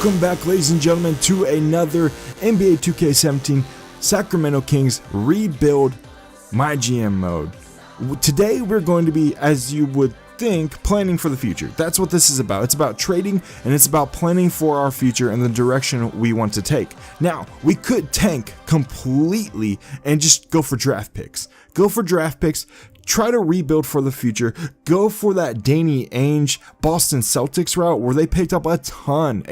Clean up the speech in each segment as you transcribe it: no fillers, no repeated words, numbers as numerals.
Welcome back, ladies and gentlemen, to another NBA 2K17 Sacramento Kings rebuild Mygm mode. Today we're going to be, as you would think, planning for the future. That's what this is about. It's about trading, and it's about planning for our future and the direction we want to take. Now, we could tank completely and just go for draft picks. Try to rebuild for the future. Go for that Danny Ainge Boston Celtics route where they picked up a ton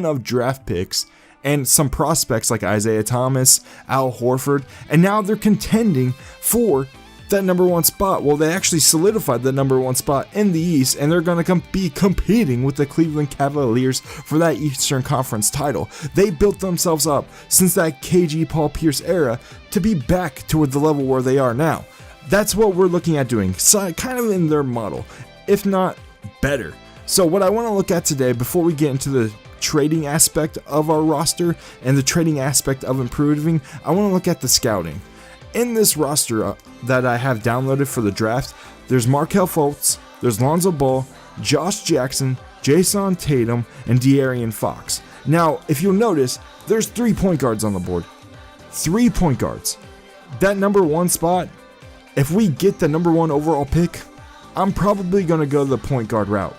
of draft picks and some prospects like Isaiah Thomas, Al Horford, and now they're contending for that number one spot. Well, they actually solidified the number one spot in the East, and they're going to be competing with the Cleveland Cavaliers for that Eastern Conference title. They built themselves up since that KG Paul Pierce era to be back to the level where they are now. That's what we're looking at doing, so kind of in their model, if not better. So what I want to look at today, before we get into the trading aspect of our roster and the trading aspect of improving, I want to look at the scouting. In this roster that I have downloaded for the draft, there's Markelle Fultz, there's Lonzo Ball, Josh Jackson, Jason Tatum, and De'Aaron Fox. Now, if you'll notice, there's 3 point guards on the board. 3 point guards. That number one spot, if we get the number one overall pick, I'm probably going to go the point guard route.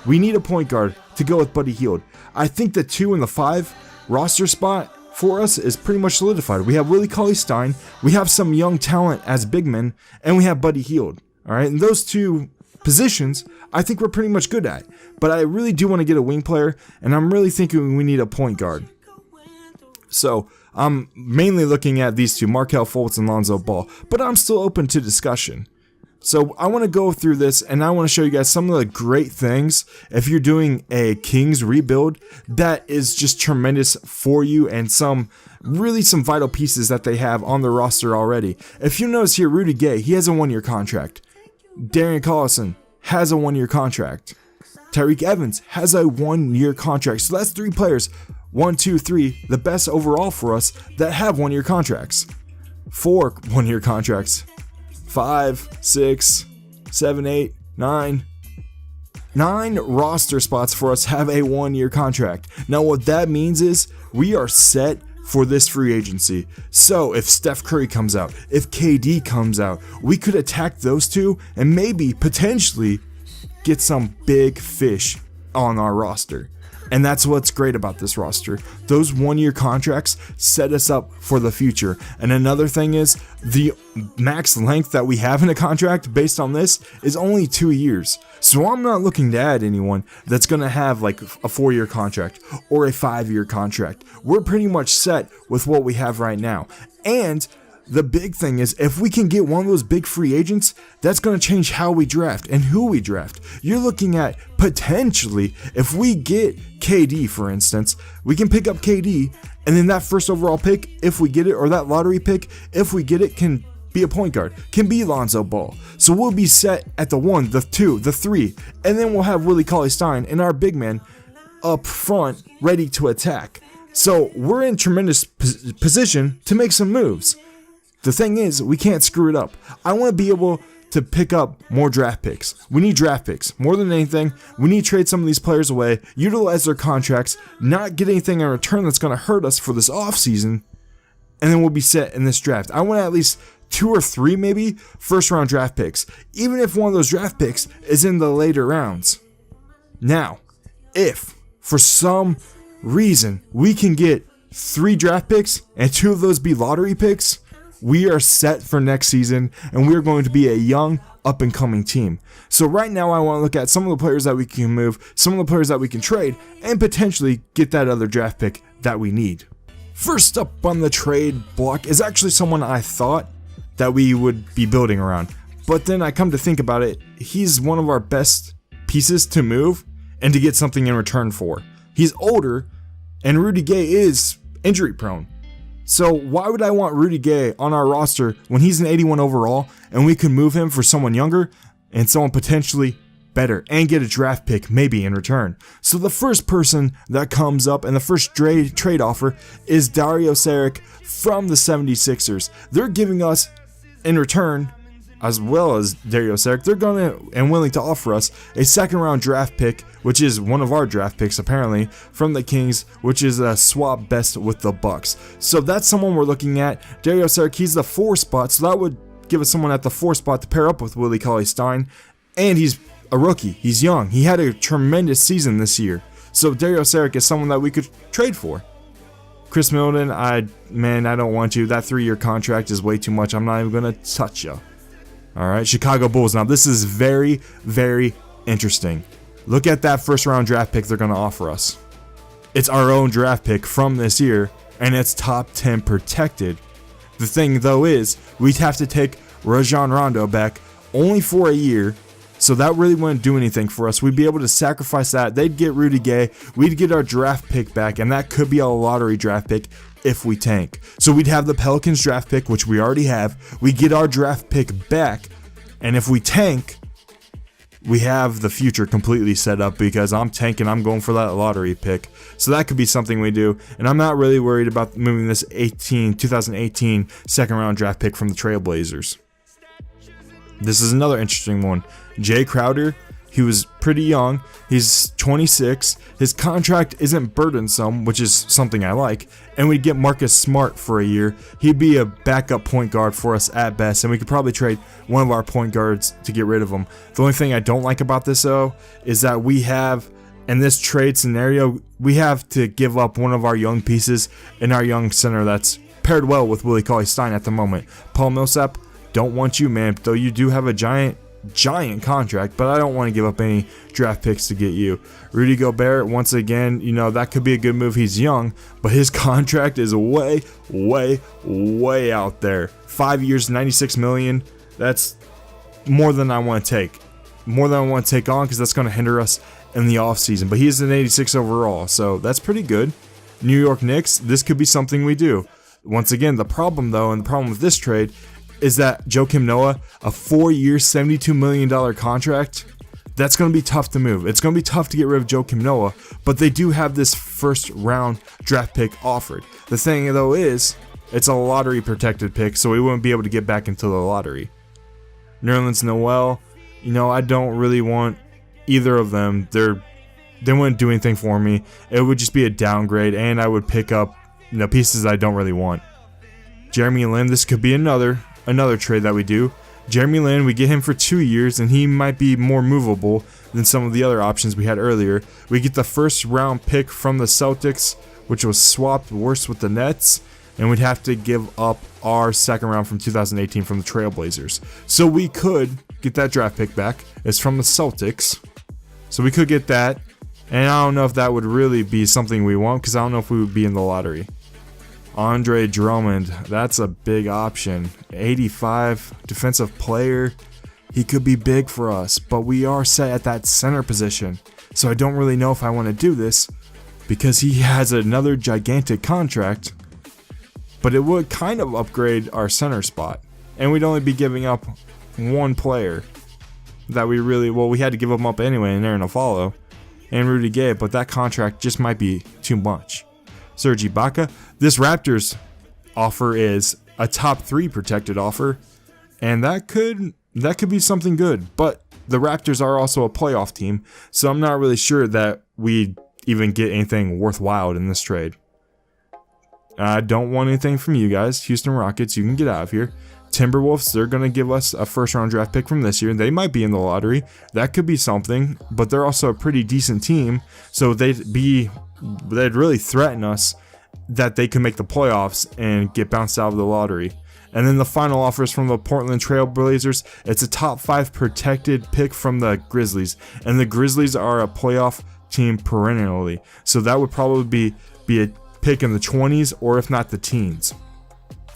We need a point guard to go with Buddy Hield. I think the 2 and the 5 roster spot for us is pretty much solidified. We have Willie Cauley-Stein, we have some young talent as big men, and we have Buddy Hield. All right, and those 2 positions, I think we're pretty much good at. But I really do want to get a wing player, and I'm really thinking we need a point guard. So I'm mainly looking at these 2, Markelle Fultz and Lonzo Ball, but I'm still open to discussion. So I want to go through this, and I want to show you guys some of the great things if you're doing a Kings rebuild that is just tremendous for you, and some vital pieces that they have on the roster already. If you notice here, Rudy Gay, he has a 1-year contract. Darian Collison has a 1-year contract. Tyreke Evans has a 1-year contract. So that's 3 players. 1, 2, 3, the best overall for us that have 1-year contracts. 4 1-year contracts. 5, 6, 7, 8, 9. 9 roster spots for us have a 1-year contract. Now what that means is we are set for this free agency. So if Steph Curry comes out, if KD comes out, we could attack those 2 and maybe potentially get some big fish on our roster. And that's what's great about this roster. Those 1-year contracts set us up for the future. And another thing is, the max length that we have in a contract based on this is only 2 years. So I'm not looking to add anyone that's going to have like a 4-year contract or a 5-year contract. We're pretty much set with what we have right now. And the big thing is, if we can get one of those big free agents, that's going to change how we draft and who we draft. You're looking at potentially, if we get KD, for instance, we can pick up KD, and then that first overall pick, if we get it, or that lottery pick, if we get it, can be a point guard, can be Lonzo Ball. So we'll be set at the 1, the 2, the 3, and then we'll have Willie Cauley-Stein and our big man up front ready to attack. So we're in tremendous position to make some moves. The thing is, we can't screw it up. I want to be able to pick up more draft picks. We need draft picks. More than anything, we need to trade some of these players away, utilize their contracts, not get anything in return that's going to hurt us for this offseason, and then we'll be set in this draft. I want at least 2 or 3 maybe first-round draft picks, even if one of those draft picks is in the later rounds. Now, if for some reason we can get 3 draft picks and 2 of those be lottery picks, we are set for next season, and we're going to be a young, up-and-coming team. So right now, I want to look at some of the players that we can move, some of the players that we can trade, and potentially get that other draft pick that we need. First up on the trade block is actually someone I thought that we would be building around. But then I come to think about it, he's one of our best pieces to move and to get something in return for. He's older, and Rudy Gay is injury-prone. So why would I want Rudy Gay on our roster when he's an 81 overall and we can move him for someone younger and someone potentially better and get a draft pick maybe in return? So the first person that comes up and the first trade offer is Dario Saric from the 76ers. They're giving us in return as well as Dario Saric, they're going to and willing to offer us a second-round draft pick, which is one of our draft picks apparently, from the Kings, which is a swap best with the Bucks. So that's someone we're looking at. Dario Saric, he's the 4 spot, so that would give us someone at the 4 spot to pair up with Willie Cauley-Stein, and he's a rookie. He's young. He had a tremendous season this year. So Dario Saric is someone that we could trade for. Chris Middleton, I don't want you. That 3-year contract is way too much. I'm not even going to touch you. All right, Chicago Bulls. Now, this is very, very interesting. Look at that first-round draft pick they're going to offer us. It's our own draft pick from this year, and it's top 10 protected. The thing, though, is we'd have to take Rajon Rondo back only for a year, so that really wouldn't do anything for us. We'd be able to sacrifice that. They'd get Rudy Gay. We'd get our draft pick back, and that could be a lottery draft pick if we tank. So we'd have the Pelicans draft pick, which we already have. We get our draft pick back, and if we tank, we have the future completely set up because I'm tanking. I'm going for that lottery pick. So that could be something we do, and I'm not really worried about moving this 2018 second-round draft pick from the Trailblazers. This is another interesting one. Jay Crowder, he was pretty young. He's 26. His contract isn't burdensome, which is something I like. And we'd get Marcus Smart for a year. He'd be a backup point guard for us at best, and we could probably trade one of our point guards to get rid of him. The only thing I don't like about this, though, is that we have, in this trade scenario, we have to give up one of our young pieces in our young center that's paired well with Willie Cauley-Stein at the moment. Paul Millsap, don't want you, man, though you do have a giant contract, but I don't want to give up any draft picks to get you. Rudy Gobert, once again, that could be a good move. He's young, but his contract is way out there. 5 years, $96 million. That's more than I want to take. More than I want to take on, because that's going to hinder us in the offseason. But he's an 86 overall, so that's pretty good. New York Knicks, this could be something we do. Once again, the problem, though, and the problem with this trade is that Joakim Noah, a 4-year, $72 million contract, that's going to be tough to move. It's going to be tough to get rid of Joakim Noah, but they do have this first-round draft pick offered. The thing, though, is it's a lottery-protected pick, so we wouldn't be able to get back into the lottery. Nerlens Noel, I don't really want either of them. They wouldn't do anything for me. It would just be a downgrade, and I would pick up pieces I don't really want. Jeremy Lin, this could be another trade that we do. Jeremy Lin, we get him for 2 years, and he might be more movable than some of the other options we had earlier. We get the first round pick from the Celtics, which was swapped worse with the Nets, and we'd have to give up our second round from 2018 from the Trailblazers. So we could get that draft pick back. It's from the Celtics, so we could get that, and I don't know if that would really be something we want, because I don't know if we would be in the lottery. Andre Drummond, that's a big option. 85 defensive player. He could be big for us, but we are set at that center position. So I don't really know if I want to do this because he has another gigantic contract, but it would kind of upgrade our center spot. And we'd only be giving up one player that we had to give him up anyway in Aaron Aflalo and Rudy Gay, but that contract just might be too much. Serge Ibaka. This Raptors offer is a top 3 protected offer, and that could be something good. But the Raptors are also a playoff team, so I'm not really sure that we'd even get anything worthwhile in this trade. I don't want anything from you guys. Houston Rockets, you can get out of here. Timberwolves, they're going to give us a first-round draft pick from this year. They might be in the lottery. That could be something, but they're also a pretty decent team, so they'd really threaten us that they can make the playoffs and get bounced out of the lottery. And then the final offer is from the Portland Trail Blazers. It's a top 5 protected pick from the Grizzlies, and the Grizzlies are a playoff team perennially, so that would probably be a pick in the 20s, or if not the teens.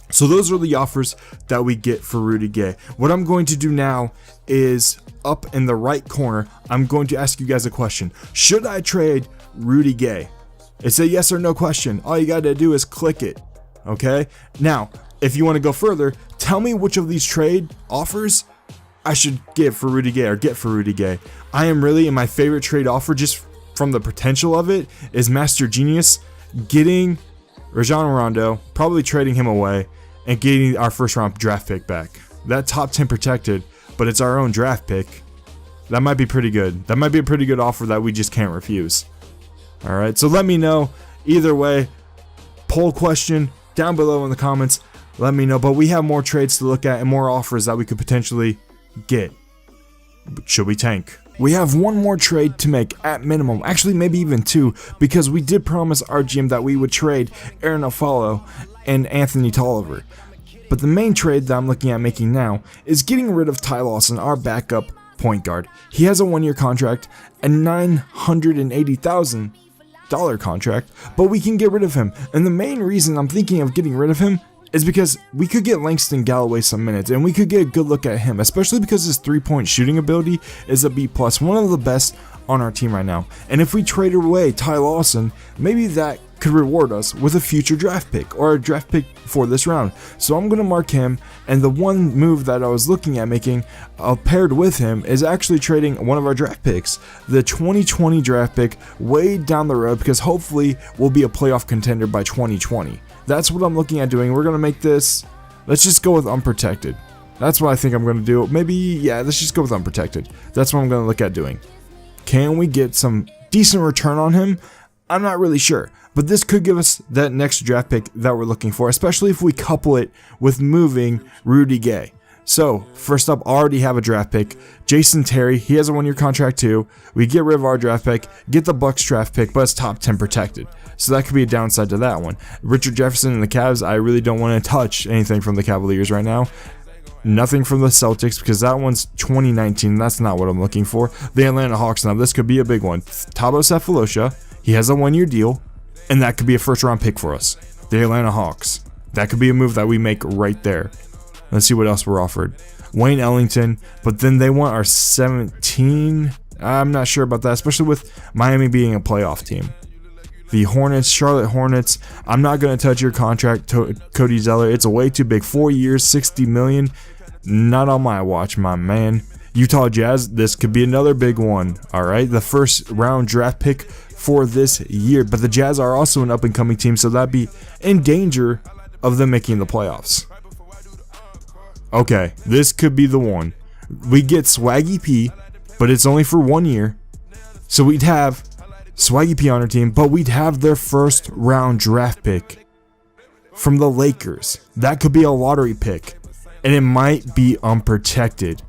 So those are the offers that we get for Rudy Gay. What I'm going to do now is, up in the right corner, I'm going to ask you guys a question. Should I trade Rudy Gay? It's a yes or no question. All you gotta do is click it. Okay? Now, if you want to go further, tell me which of these trade offers I should get for Rudy Gay. I am really, in my favorite trade offer, just from the potential of it, is Master Genius getting Rajon Rondo, probably trading him away, and getting our first round draft pick back. that top 10 protected, but it's our own draft pick, that might be pretty good. That might be a pretty good offer that we just can't refuse. Alright, so let me know. Either way, poll question down below in the comments. Let me know. But we have more trades to look at and more offers that we could potentially get. Should we tank? We have one more trade to make at minimum. Actually, maybe even two, because we did promise our GM that we would trade Aaron Afalo and Anthony Tolliver. But the main trade that I'm looking at making now is getting rid of Ty Lawson, our backup point guard. He has a 1-year contract, a $980,000 contract, but we can get rid of him. And the main reason I'm thinking of getting rid of him is because we could get Langston Galloway some minutes, and we could get a good look at him, especially because his 3-point shooting ability is a B+, one of the best on our team right now. And if we trade away Ty Lawson, maybe that could reward us with a future draft pick, or a draft pick for this round. So I'm going to mark him, and the one move that I was looking at making paired with him is actually trading one of our draft picks, the 2020 draft pick, way down the road, because hopefully we'll be a playoff contender by 2020. That's what I'm looking at doing. We're going to make this, let's just go with unprotected. That's what I think I'm going to do. Maybe, yeah, let's just go with unprotected. That's what I'm going to look at doing. Can we get some decent return on him? I'm not really sure, but this could give us that next draft pick that we're looking for, especially if we couple it with moving Rudy Gay. So, first up, I already have a draft pick. Jason Terry, he has a 1-year contract too. We get rid of our draft pick, get the Bucks draft pick, but it's top 10 protected. So that could be a downside to that one. Richard Jefferson and the Cavs, I really don't want to touch anything from the Cavaliers right now. Nothing from the Celtics, because that one's 2019. That's not what I'm looking for. The Atlanta Hawks, now this could be a big one. Thabo Sefolosha, he has a 1-year deal, and that could be a first-round pick for us. The Atlanta Hawks. That could be a move that we make right there. Let's see what else we're offered. Wayne Ellington, but then they want our 17. I'm not sure about that, especially with Miami being a playoff team. The Hornets, Charlotte Hornets, I'm not going to touch your contract, Cody Zeller. It's way too big. 4 years, $60 million. Not on my watch, my man. Utah Jazz, this could be another big one. All right, the first round draft pick for this year. But the Jazz are also an up-and-coming team, so that'd be in danger of them making the playoffs. Okay, this could be the one. We get Swaggy P, but it's only for 1 year. So we'd have Swaggy P on our team, but we'd have their first round draft pick from the Lakers. That could be a lottery pick, and it might be unprotected.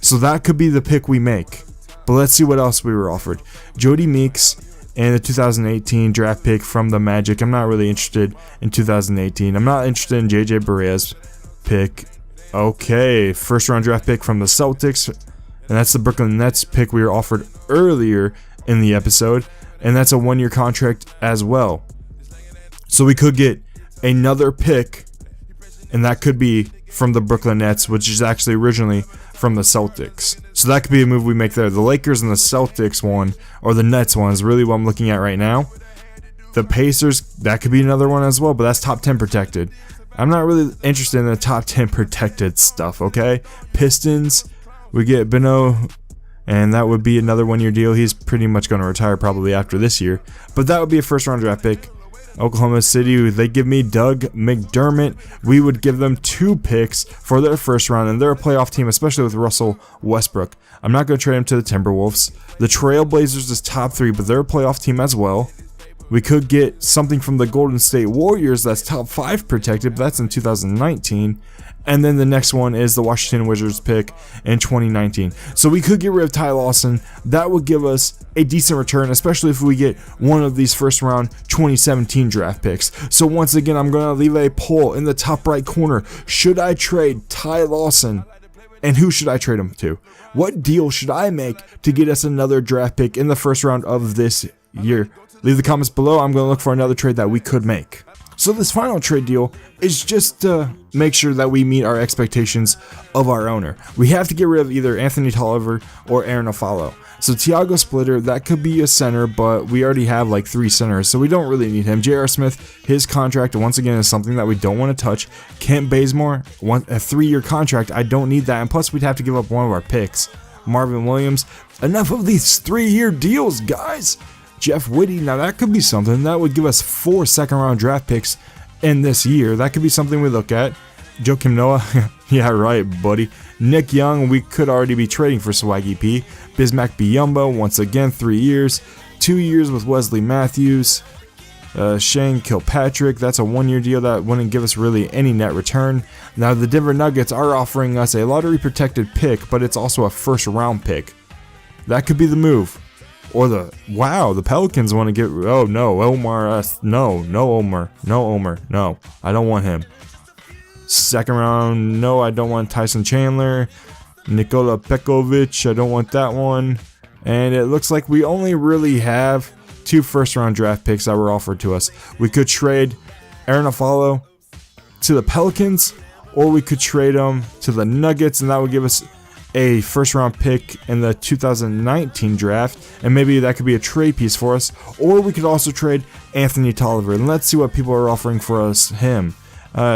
So that could be the pick we make. But let's see what else we were offered. Jody Meeks and the 2018 draft pick from the Magic. I'm not really interested in 2018. I'm not interested in JJ Barea's pick. Okay, first round draft pick from the Celtics, and that's the Brooklyn Nets pick we were offered earlier in the episode, and that's a 1-year contract as well. So we could get another pick, and that could be from the Brooklyn Nets, which is actually originally from the Celtics. So that could be a move we make there. The Lakers and the Celtics one, or the Nets one, is really what I'm looking at right now. The Pacers, that could be another one as well, but that's top 10 protected. I'm not really interested in the top 10 protected stuff, okay? Pistons, we get Beno, and that would be another 1-year deal. He's pretty much going to retire probably after this year, but that would be a first round draft pick. Oklahoma City, they give me Doug McDermott. We would give them 2 picks for their first round, and they're a playoff team, especially with Russell Westbrook. I'm not going to trade him to the Timberwolves. The Trailblazers is top 3, but they're a playoff team as well. We could get something from the Golden State Warriors that's top 5 protected, but that's in 2019. And then the next one is the Washington Wizards pick in 2019. So we could get rid of Ty Lawson. That would give us a decent return, especially if we get one of these first round 2017 draft picks. So once again, I'm going to leave a poll in the top right corner. Should I trade Ty Lawson? And who should I trade him to? What deal should I make to get us another draft pick in the first round of this year? Leave the comments below. I'm going to look for another trade that we could make. So this final trade deal is just to make sure that we meet our expectations of our owner. We have to get rid of either Anthony Tolliver or Aaron Afalo. So Tiago Splitter, that could be a center, but we already have like 3 centers, so we don't really need him. J.R. Smith, his contract, once again, is something that we don't want to touch. Kent Bazemore, a 3-year contract, I don't need that, and plus we'd have to give up one of our picks. Marvin Williams, enough of these 3-year deals, guys. Jeff Whitty, now that could be something. That would give us 4 second-round draft picks in this year. That could be something we look at. Joakim Noah, yeah, right, buddy. Nick Young, we could already be trading for Swaggy P. Bismack Biyombo, once again, 3 years. 2 years with Wesley Matthews. Shane Kilpatrick, that's a 1-year deal that wouldn't give us really any net return. Now, the Denver Nuggets are offering us a lottery protected pick, but it's also a first round pick. That could be the move. Or the Pelicans want to get, oh no, Omar, no, Omar, no, I don't want him. Second round, no, I don't want Tyson Chandler. Nikola Pekovic, I don't want that one. And it looks like we only really have 2 first-round draft picks that were offered to us. We could trade Aaron Aflalo to the Pelicans, or we could trade him to the Nuggets, and that would give us a first-round pick in the 2019 draft, and maybe that could be a trade piece for us. Or we could also trade Anthony Tolliver, and let's see what people are offering for us him.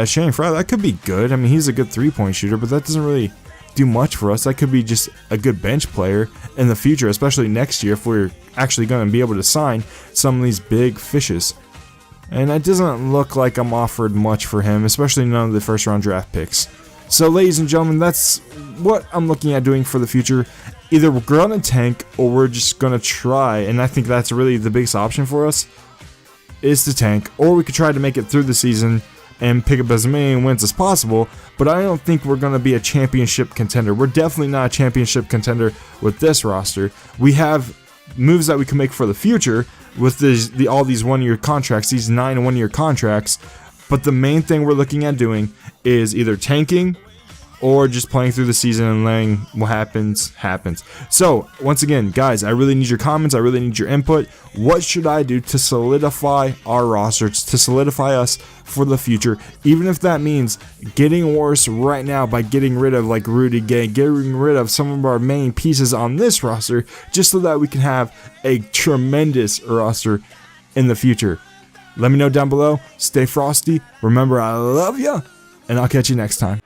Shane Fry, that could be good. I mean, he's a good three-point shooter, but that doesn't really do much for us. That could be just a good bench player in the future, especially next year if we're actually going to be able to sign some of these big fishes. And it doesn't look like I'm offered much for him, especially none of the first round draft picks. So ladies and gentlemen, that's what I'm looking at doing for the future. Either we're going to tank or we're just going to try, and I think that's really the biggest option for us, is to tank, or we could try to make it through the season and pick up as many wins as possible, but I don't think we're going to be a championship contender. We're definitely not a championship contender with this roster. We have moves that we can make for the future with all these 1-year contracts, these 9 1-year contracts, but the main thing we're looking at doing is either tanking or just playing through the season and letting what happens. So, once again, guys, I really need your comments. I really need your input. What should I do to solidify our roster, to solidify us for the future, even if that means getting worse right now by getting rid of like Rudy Gay, getting rid of some of our main pieces on this roster, just so that we can have a tremendous roster in the future. Let me know down below. Stay frosty. Remember, I love ya, and I'll catch you next time.